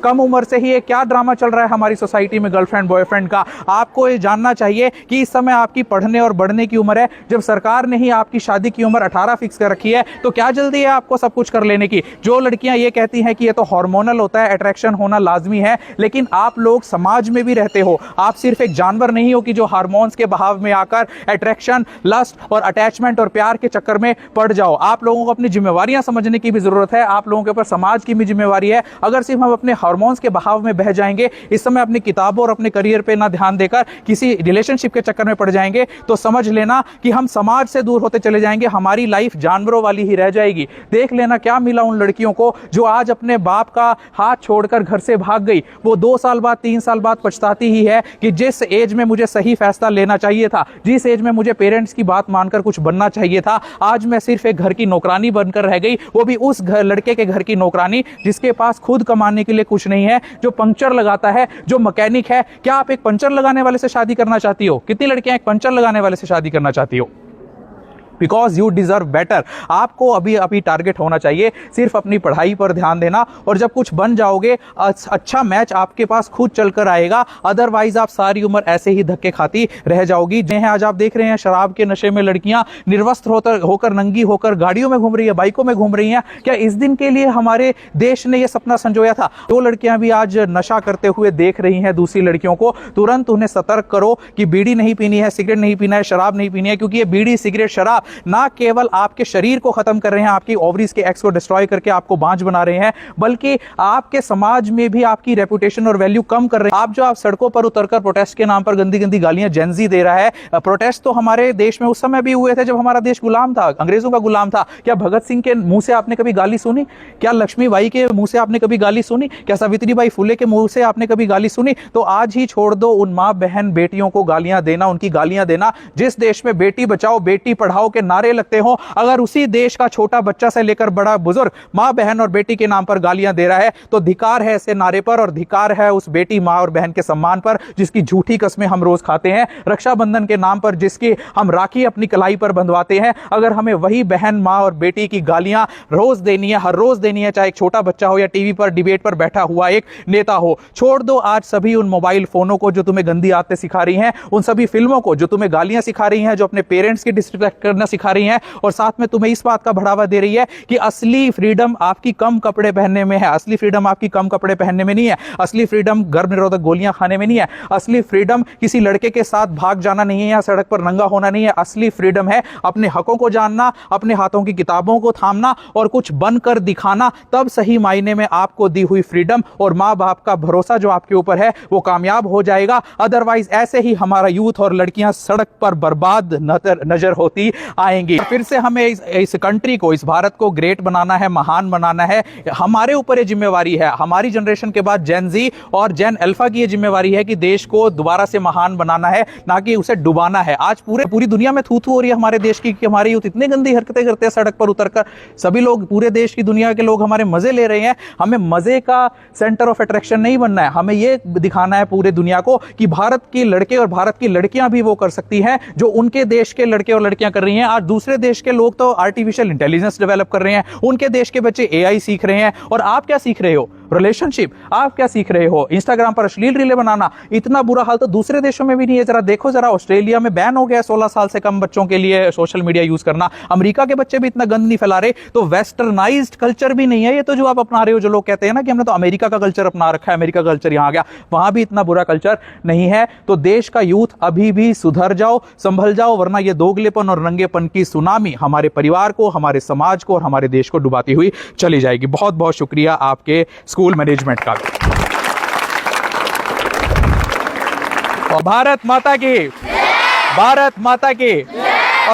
कम उम्र से ही ये क्या ड्रामा चल रहा है हमारी सोसाइटी में गर्लफ्रेंड बॉयफ्रेंड का। आपको ये जानना चाहिए कि इस समय आपकी पढ़ने और बढ़ने की उम्र है। जब सरकार ने ही आपकी शादी की उम्र 18 फिक्स कर रखी है तो क्या जल्दी है आपको सब कुछ कर लेने की। जो लड़कियां ये कहती हैं कि ये तो हार्मोनल होता है, अट्रैक्शन होना लाजमी है, लेकिन आप लोग समाज में भी रहते हो। आप सिर्फ एक जानवर नहीं हो कि जो हार्मोन्स के बहाव में आकर अट्रैक्शन, लस्ट और अटैचमेंट और प्यार के चक्कर में पड़ जाओ। आप लोगों को अपनी जिम्मेवारियां समझने की भी जरूरत है। आप लोगों के ऊपर समाज की भी जिम्मेवारी है। अगर सिर्फ हम अपने हार्मोन्स के बहाव में बह जाएंगे, इस समय अपनी किताबों और अपने करियर पे ना ध्यान देकर किसी रिलेशनशिप के चक्कर में पड़ जाएंगे, तो समझ लेना कि हम समाज से दूर होते चले जाएंगे। हमारी लाइफ जानवरों वाली ही रह जाएगी। देख लेना क्या मिला उन लड़कियों को जो आज अपने बाप का हाथ छोड़कर घर से भाग गई। वो 2 साल बाद 3 साल बाद पछताती ही है कि जिस एज में मुझे सही फैसला लेना चाहिए था, जिस एज में मुझे पेरेंट्स की बात मानकर कुछ बनना चाहिए था, आज मैं सिर्फ एक घर की नौकरानी बनकर रह गई। वो भी उस लड़के के घर की नौकरानी जिसके पास खुद कमाने के लिए कुछ नहीं है, जो पंक्चर लगाता है, जो मैकेनिक है। क्या आप एक पंचर लगाने वाले से शादी करना चाहती हो? कितनी लड़कियां एक पंचर लगाने वाले से शादी करना चाहती हो? Because you deserve better. आपको अभी टारगेट होना चाहिए सिर्फ अपनी पढ़ाई पर ध्यान देना, और जब कुछ बन जाओगे अच्छा मैच आपके पास खुद चलकर आएगा। अदरवाइज आप सारी उम्र ऐसे ही धक्के खाती रह जाओगी। जिन्हें आज आप देख रहे हैं शराब के नशे में लड़कियां निर्वस्त्र होकर नंगी होकर गाड़ियों में घूम रही है, बाइकों में घूम रही हैं। क्या इस दिन के लिए हमारे देश ने यह सपना संजोया था? जो लड़कियां भी आज नशा करते हुए देख रही हैं दूसरी लड़कियों को, तुरंत उन्हें सतर्क करो कि बीड़ी नहीं पीनी है, सिगरेट नहीं पीना है, शराब नहीं पीनी है। क्योंकि ये बीड़ी, सिगरेट, शराब ना केवल आपके शरीर को खत्म कर रहे हैं, आपकी ओवरीज के एक्स को डिस्ट्रॉय करके आपको बांझ बना रहे हैं, बल्कि आपके समाज में भी आपकी रेपुटेशन और वैल्यू कम कर रहे हैं। आप सड़कों पर उतरकर प्रोटेस्ट के नाम पर गंदी गंदी गालियां जेनजी दे रहा है। प्रोटेस्ट तो हमारे देश में उस समय भी हुए थे जब हमारा देश गुलाम था, अंग्रेजों का गुलाम था। क्या भगत सिंह के मुंह से आपने कभी गाली सुनी? क्या लक्ष्मीबाई के मुंह से आपने कभी गाली सुनी? क्या सावित्रीबाई फुले के मुंह से आपने कभी गाली सुनी? तो आज ही छोड़ दो उन मां बहन बेटियों को गालियां देना, उनकी गालियां देना। जिस देश में बेटी बचाओ बेटी पढ़ाओ के नारे लगते हो, अगर उसी देश का छोटा बच्चा से लेकर बड़ा बुजुर्ग मां बहन और बेटी के नाम पर गालियां दे रहा है, तो धिकार है ऐसे नारे पर, और धिकार है उस बेटी मां और बहन के सम्मान पर जिसकी झूठी कस्में हम रोज खाते हैं। रक्षाबंधन के नाम पर जिसकी हम राखी अपनी कलाई पर बंधवाते हैं, अगर हमें वही बहन मां और बेटी की गालियां रोज देनी है, हर रोज देनी है, चाहे एक छोटा बच्चा हो या टीवी पर डिबेट पर बैठा हुआ एक नेता हो। छोड़ दो आज सभी उन मोबाइल फोनों को जो तुम्हें गंदी आदतें सिखा रही हैं, उन सभी फिल्मों को जो तुम्हें गालियां सिखा रही हैं, जो अपने पेरेंट्स की डिसरिस्पेक्ट करना सिखा रही हैं, और साथ में तुम्हें इस बात का बढ़ावा दे रही है कि असली फ्रीडम आपकी कम कपड़े पहनने में है। असली फ्रीडम आपकी कम कपड़े पहनने में नहीं है। असली फ्रीडम गर्भ निरोधक गोलियां खाने में नहीं है। असली फ्रीडम किसी लड़के के साथ भाग जाना नहीं है या सड़क पर नंगा होना नहीं है। असली फ्रीडम है अपने हकों को जानना, अपने हाथों की किताबों को थामना और कुछ बनकर दिखाना। तब सही मायने में आपको दी हुई फ्रीडम और माँ बाप का भरोसा जो आपके ऊपर है वो कामयाब हो जाएगा। अदरवाइज ऐसे ही हमारा यूथ और लड़कियां सड़क पर बर्बाद नजर होती आएंगी। फिर से हमें इस कंट्री को, इस भारत को ग्रेट बनाना है, महान बनाना है। हमारे ऊपर ये जिम्मेवारी है। हमारी जनरेशन के बाद जेन जी और जेन अल्फा की ये जिम्मेवारी है कि देश को दोबारा से महान बनाना है, ना कि उसे डुबाना है। आज पूरी दुनिया में थू-थू हो रही है हमारे देश की कि हमारे यूथ इतनी गंदी हरकतें करते हैं सड़क पर उतरकर। सभी लोग, पूरे देश की दुनिया के लोग हमारे मजे ले रहे हैं। हमें मजे का सेंटर ऑफ अट्रैक्शन नहीं बनना है। हमें यह दिखाना है पूरे दुनिया को कि भारत के लड़के और भारत की लड़कियां भी वो कर सकती हैं जो उनके देश के लड़के और लड़कियां कर रही हैं। आज दूसरे देश के लोग तो आर्टिफिशियल इंटेलिजेंस डेवलप कर रहे हैं, उनके देश के बच्चे एआई सीख रहे हैं, और आप क्या सीख रहे हो? रिलेशनशिप। आप क्या सीख रहे हो? इंस्टाग्राम पर अश्लील रीलें बनाना। इतना बुरा हाल तो दूसरे देशों में भी नहीं है। जरा देखो, जरा ऑस्ट्रेलिया में बैन हो गया 16 साल से कम बच्चों के लिए सोशल मीडिया यूज करना। अमेरिका के बच्चे भी इतना गंद नहीं फैला रहे। तो वेस्टर्नाइज्ड कल्चर भी नहीं है ये तो जो आप अपना रहे हो। जो लोग कहते हैं ना कि हमने तो अमेरिका का कल्चर अपना रखा है, अमेरिका कल्चर यहां आ गया, वहां भी इतना बुरा कल्चर नहीं है। तो देश का यूथ अभी भी सुधर जाओ, संभल जाओ, वरना ये दोगलेपन और रंगेपन की सुनामी हमारे परिवार को, हमारे समाज को और हमारे देश को डुबाती हुई चली जाएगी। बहुत बहुत शुक्रिया आपके स्कूल मैनेजमेंट का। भारत माता की, भारत माता की।